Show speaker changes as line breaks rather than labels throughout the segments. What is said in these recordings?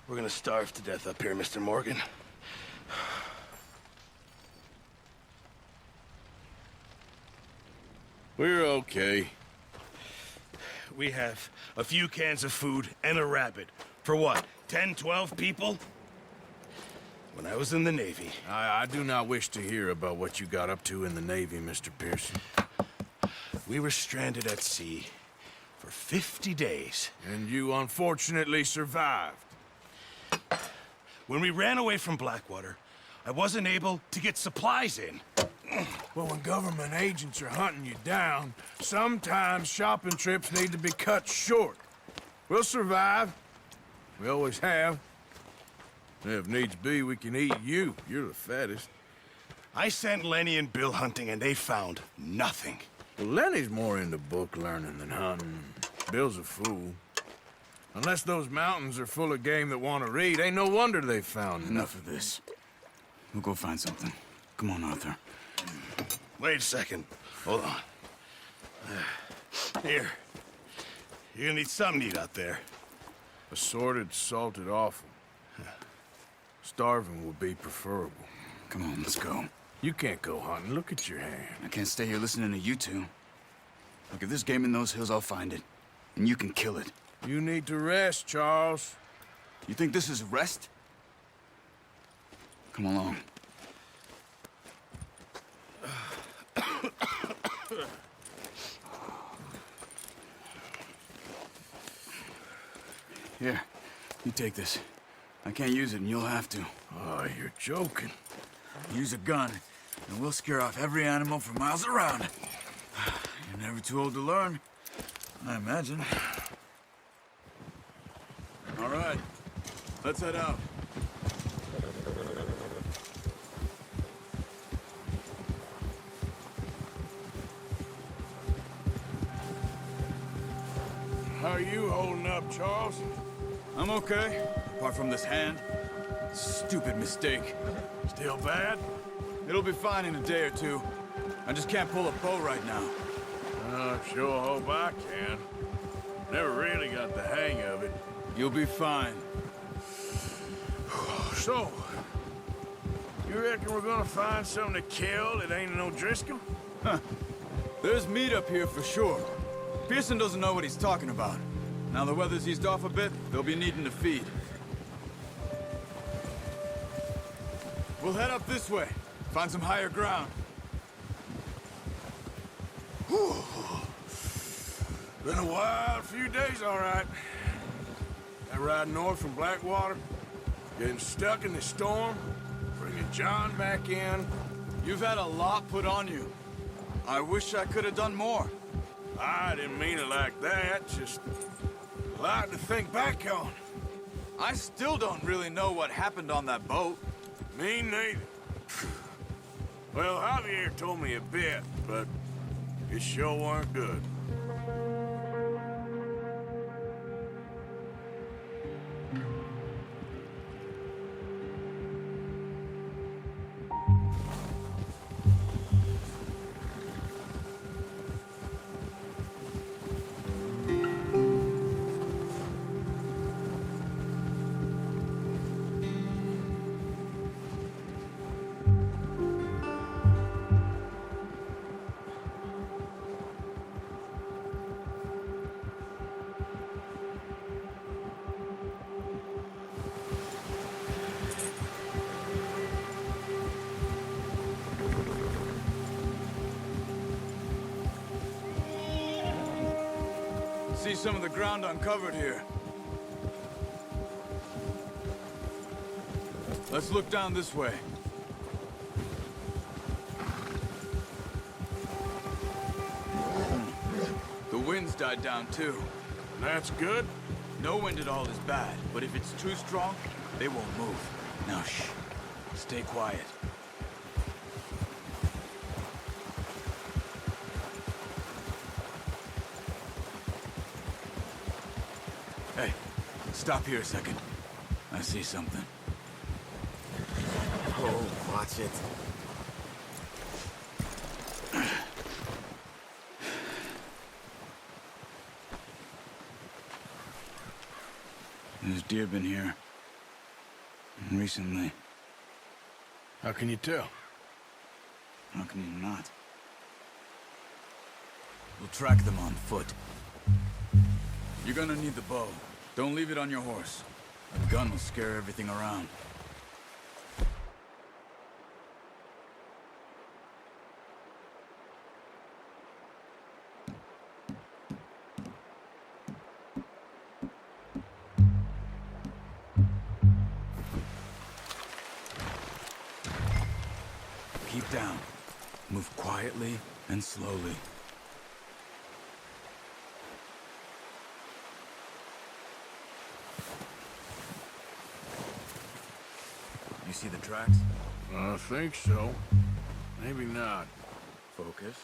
We're gonna starve to death up here, Mr. Morgan.
We're okay.
We have a few cans of food and a rabbit. For what, 10, 12 people? When I was in the Navy...
I do not wish to hear about what you got up to in the Navy, Mr. Pearson.
We were stranded at sea for 50 days.
And you unfortunately survived.
When we ran away from Blackwater, I wasn't able to get supplies in.
Well, when government agents are hunting you down, sometimes shopping trips need to be cut short. We'll survive. We always have. If needs be, we can eat you. You're the fattest.
I sent Lenny and Bill hunting, and they found nothing.
Well, Lenny's more into book learning than hunting. Bill's a fool. Unless those mountains are full of game that want to read, ain't no wonder they found
Enough of this. We'll go find something. Come on, Arthur.
Wait a second. Hold on. Here. You're gonna need something to eat out there.
Assorted, salted offal. Starving would be preferable.
Come on, let's go.
You can't go hunting. Look at your hand.
I can't stay here listening to you two. Look, if there's game in those hills, I'll find it. And you can kill it.
You need to rest, Charles.
You think this is rest? Come along. Here, you take this. I can't use it, and you'll have to.
Oh, you're joking.
Use a gun, and we'll scare off every animal for miles around. You're never too old to learn, I imagine. All right, let's head out.
How are you holding up, Charles?
I'm okay, apart from this hand. Stupid mistake.
Still bad?
It'll be fine in a day or two. I just can't pull a bow right now.
Sure hope I can. Never really got the hang of it.
You'll be fine.
So, you reckon we're gonna find something to kill that ain't no Driscoll?
Huh. There's meat up here for sure. Pearson doesn't know what he's talking about. Now the weather's eased off a bit, they'll be needing to feed. We'll head up this way. Find some higher ground.
Whew. Been a wild few days, all right. That ride north from Blackwater, getting stuck in the storm, bringing John back in.
You've had a lot put on you. I wish I could have done more.
I didn't mean it like that, just a lot to think back on.
I still don't really know what happened on that boat.
Me neither. Well, Javier told me a bit, but it sure weren't good.
See some of the ground uncovered here. Let's look down this way. The wind's died down too.
That's good.
No wind at all is bad, but if it's too strong, they won't move. Now shh. Stay quiet. Hey, stop here a second. I see something.
Oh, watch it.
There's deer been here. Recently.
How can you tell?
How can you not? We'll track them on foot. You're gonna need the bow. Don't leave it on your horse. A gun will scare everything around. Keep down. Move quietly and slowly. You see the tracks?
I think so. Maybe not.
Focus.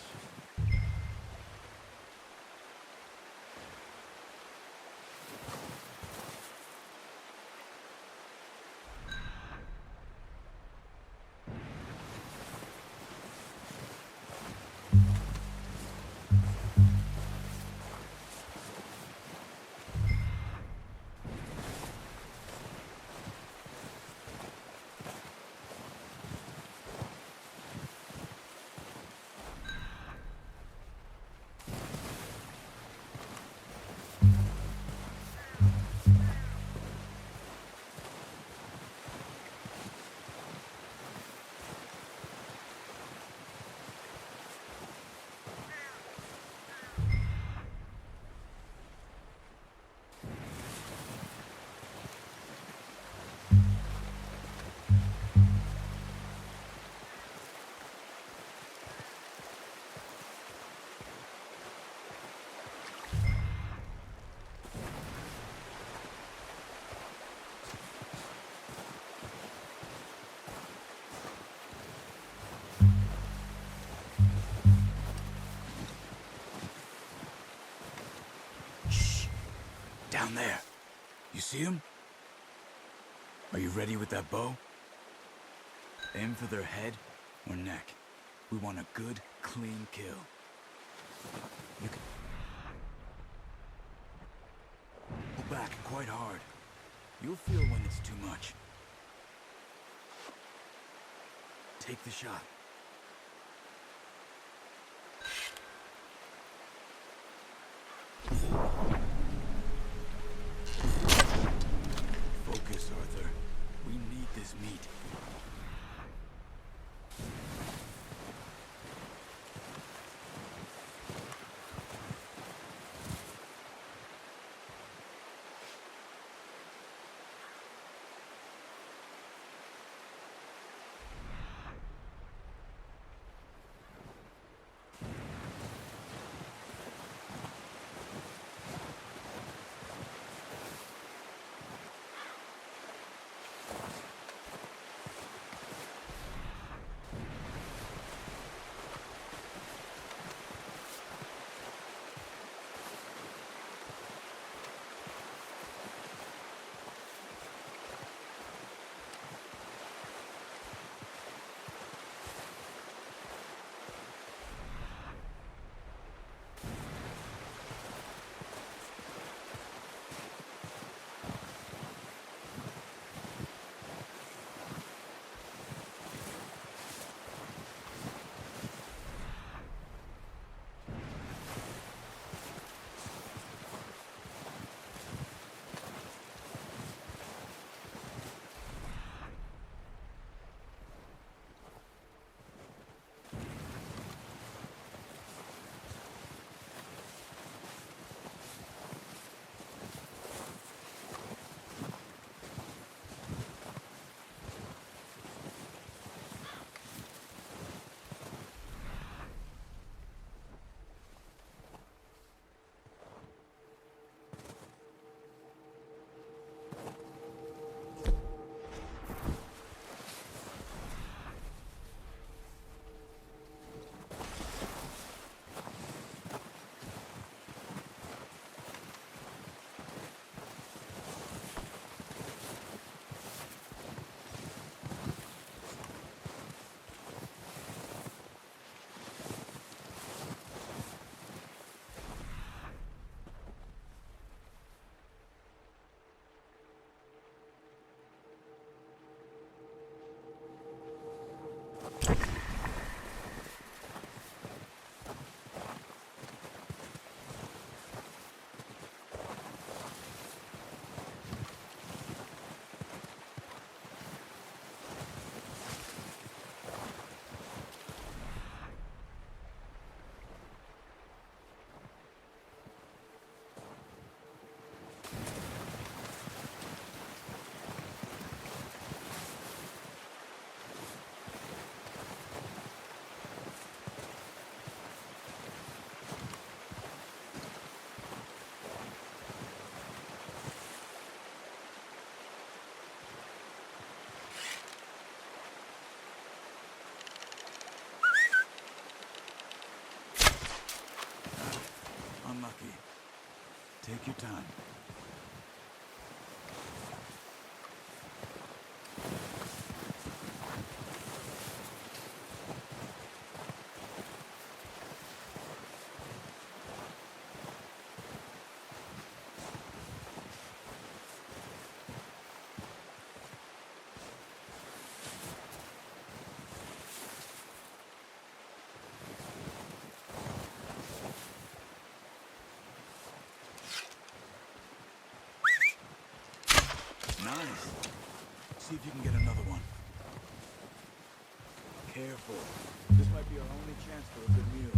Down there. You see him? Are you ready with that bow? Aim for their head or neck. We want a good, clean kill. You can... Pull back quite hard. You'll feel when it's too much. Take the shot. Focus, Arthur. We need this meat. Take your time. Nice. See if you can get another one. Careful. This might be our only chance for a good meal.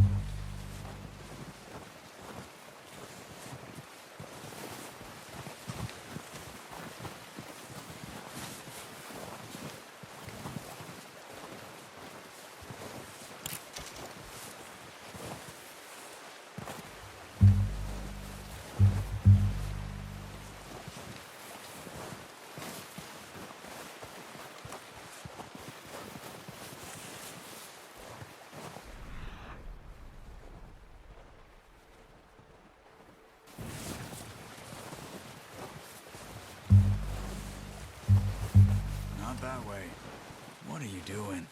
Not that way. What are you doing?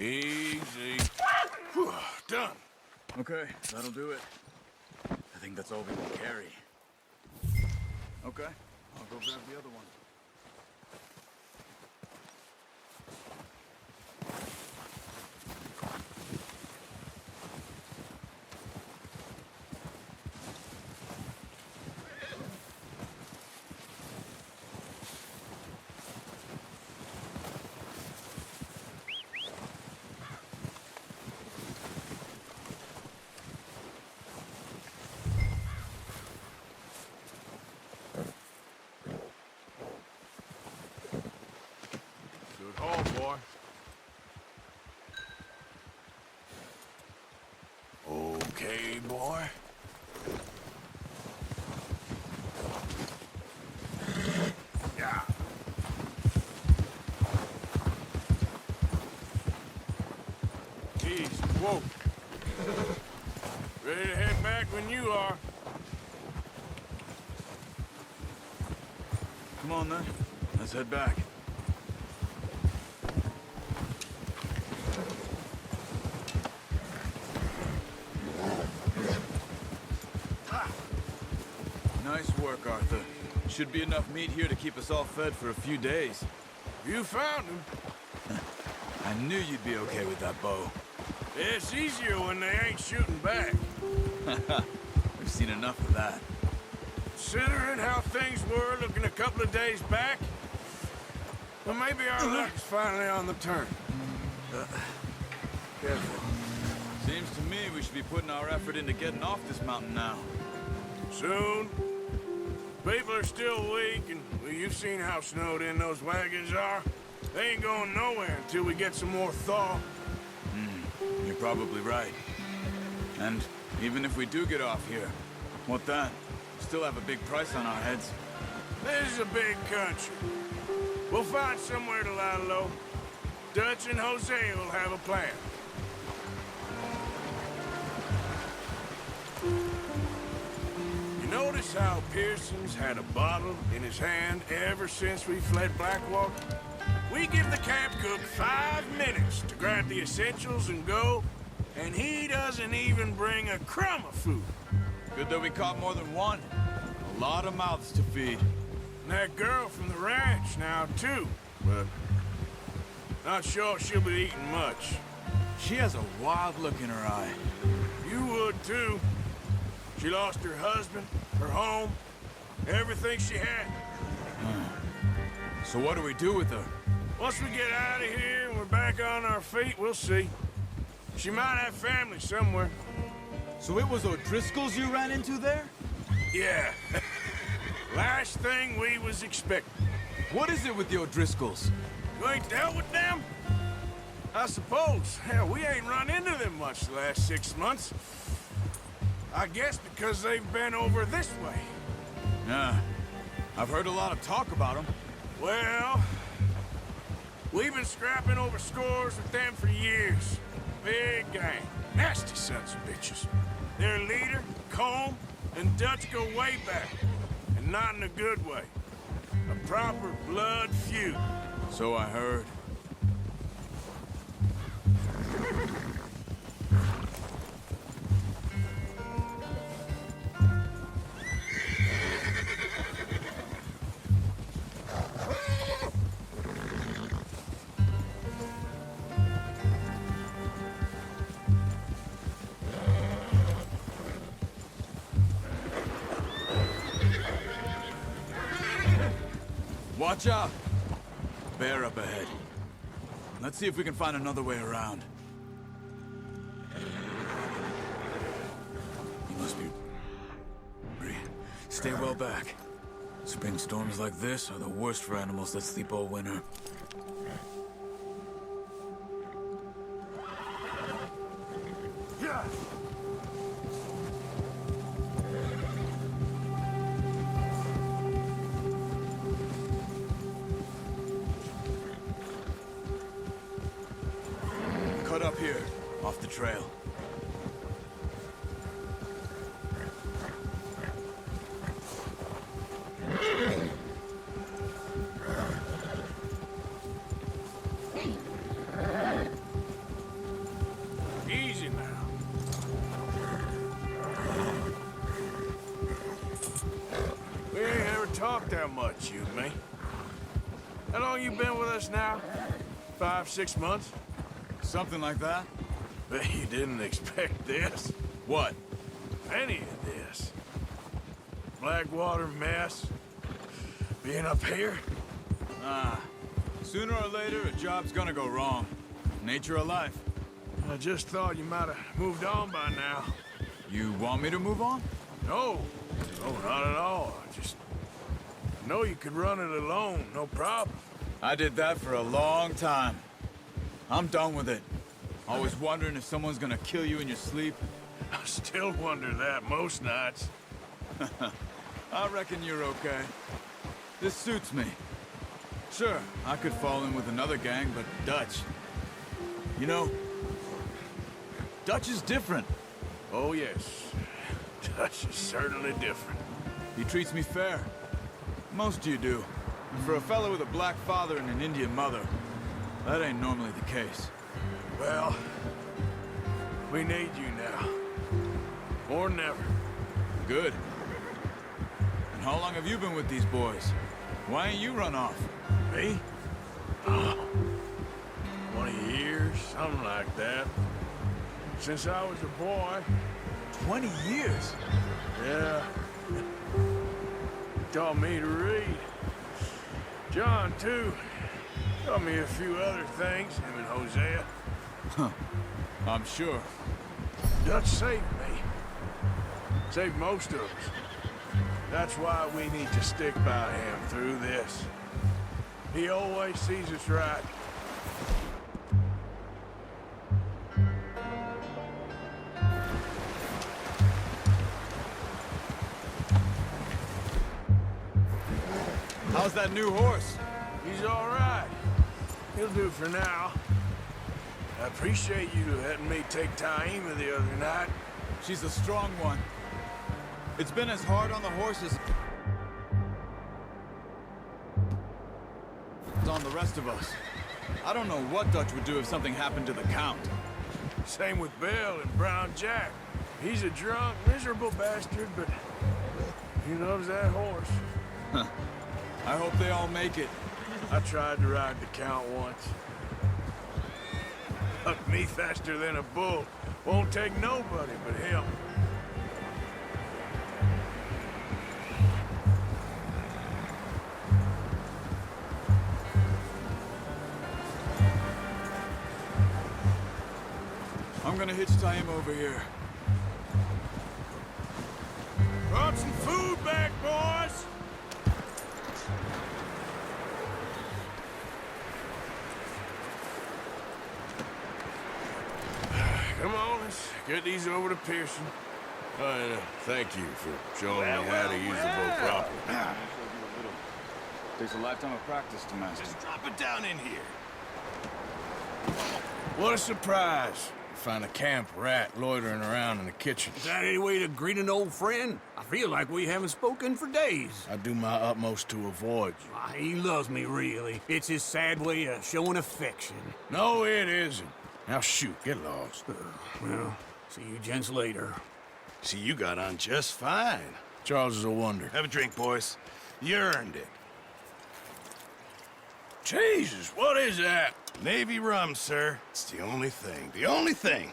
Easy. Whew, done.
Okay, that'll do it. I think that's all we can carry. Okay, I'll go grab the other one.
Good haul, boy. Okay, boy. Yeah. Easy. Whoa. Ready to head back when you are.
Come on then, let's head back. Nice work, Arthur. Should be enough meat here to keep us all fed for a few days.
You found him.
I knew you'd be okay with that bow.
It's easier when they ain't shooting back.
We've seen enough of that.
Considering how things were looking a couple of days back, well, maybe our luck's finally on the turn.
Careful. Seems to me we should be putting our effort into getting off this mountain now.
Soon. People are still weak, and well, you've seen how snowed in those wagons are. They ain't going nowhere until we get some more thaw.
You're probably right. And even if we do get off here, what then? Still have a big price on our heads.
This is a big country. We'll find somewhere to lie low. Dutch and Jose will have a plan. You notice how Pearson's had a bottle in his hand ever since we fled Blackwater? We give the camp cook 5 minutes to grab the essentials and go, and he doesn't even bring a crumb of food.
Good that we caught more than one. A lot of mouths to feed.
And that girl from the ranch now, too. But not sure she'll be eating much.
She has a wild look in her eye.
You would, too. She lost her husband, her home, Everything she had.
So what do we do with her?
Once we get out of here and we're back on our feet, we'll see. She might have family somewhere.
So it was O'Driscoll's you ran into there?
Yeah. Last thing we was expecting.
What is it with the O'Driscolls?
You ain't dealt with them? I suppose. Hell, we ain't run into them much the last 6 months. I guess because they've been over this way.
Nah. I've heard a lot of talk about them.
Well, we've been scrapping over scores with them for years. Big gang. Nasty sons of bitches. Their leader, Colm, and Dutch go way back. And not in a good way. A proper blood feud.
So I heard. Watch out! Bear up ahead. Let's see if we can find another way around. You must be... Stay well back. Spring storms like this are the worst for animals that sleep all winter.
Yeah.
Cut up here, off the trail.
Easy now. We ain't ever talked that much, you and me. How long you been with us now? 5, 6 months?
Something like that?
Bet you didn't expect this.
What?
Any of this. Blackwater mess. Being up here.
Ah. Sooner or later, a job's gonna go wrong. Nature of life.
I just thought you might have moved on by now.
You want me to move on?
No. No, not at all. I just know you could run it alone, no problem.
I did that for a long time. I'm done with it. Always wondering if someone's gonna kill you in your sleep.
I still wonder that most nights.
I reckon you're okay. This suits me. Sure, I could fall in with another gang, but Dutch... You know, Dutch is different.
Oh, yes. Dutch is certainly different.
He treats me fair. Most of you do. And for a fellow with a black father and an Indian mother, that ain't normally the case.
Well, we need you now. More than ever.
Good. And how long have you been with these boys? Why ain't you run off?
Me? Oh, 20 years, something like that. Since I was a boy.
20 years?
Yeah. Taught me to read. John, too. Taught me a few other things, him and Hosea.
Huh. I'm sure.
Dutch saved me. Saved most of us. That's why we need to stick by him through this. He always sees us right.
How's that new horse?
He's all right. He'll do for now. I appreciate you letting me take Taima the other night.
She's a strong one. It's been as hard on the horse as on the rest of us. I don't know what Dutch would do if something happened to the Count.
Same with Bill and Brown Jack. He's a drunk, miserable bastard, but he loves that horse.
Huh. I hope they all make it.
I tried to ride the Count once. Hucked me faster than a bull. Won't take nobody but him.
I'm gonna hitch tie him over here.
Brought some food back, boys! Come on, let's get these over to Pearson. And thank you for showing me how to use the boat properly.
Takes a lifetime of practice to master.
Just drop it down in here.
What a surprise. Find a camp rat loitering around in the kitchen.
Is that any way to greet an old friend? I feel like we haven't spoken for days.
I do my utmost to avoid you.
He loves me, really. It's his sad way of showing affection.
No, it isn't. Now shoot, get lost.
Well, see you gents later.
See, you got on just fine.
Charles is a wonder.
Have a drink, boys. You earned it.
Jesus, what is that?
Navy rum, sir. It's the only thing. The only thing.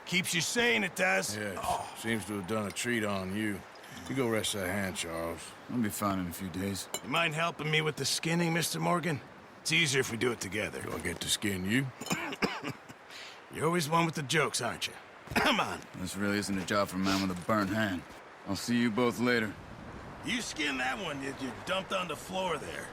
Keeps you sane, it does.
Yes, seems to have done a treat on you. You go rest that hand, Charles.
I'll be fine in a few days.
You mind helping me with the skinning, Mr. Morgan? It's easier if we do it together.
Do I get to skin you?
You're always one with the jokes, aren't you? Come on.
This really isn't a job for a man with a burnt hand. I'll see you both later.
You skin that one you dumped on the floor there.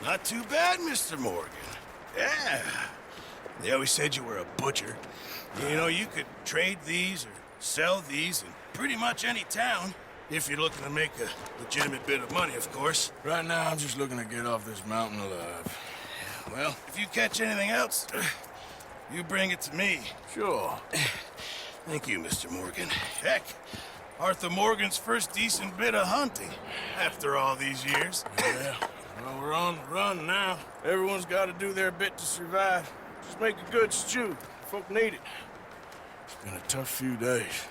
Not too bad, Mr. Morgan. Yeah. They always said you were a butcher. You know, you could trade these or sell these in pretty much any town. If you're looking to make a legitimate bit of money, of course.
Right now, I'm just looking to get off this mountain alive.
Well, if you catch anything else, you bring it to me.
Sure.
Thank you, Mr. Morgan. Heck, Arthur Morgan's first decent bit of hunting after all these years.
Yeah. Well, we're on the run now. Everyone's got to do their bit to survive. Just make a good stew. Folk need it. It's been a tough few days.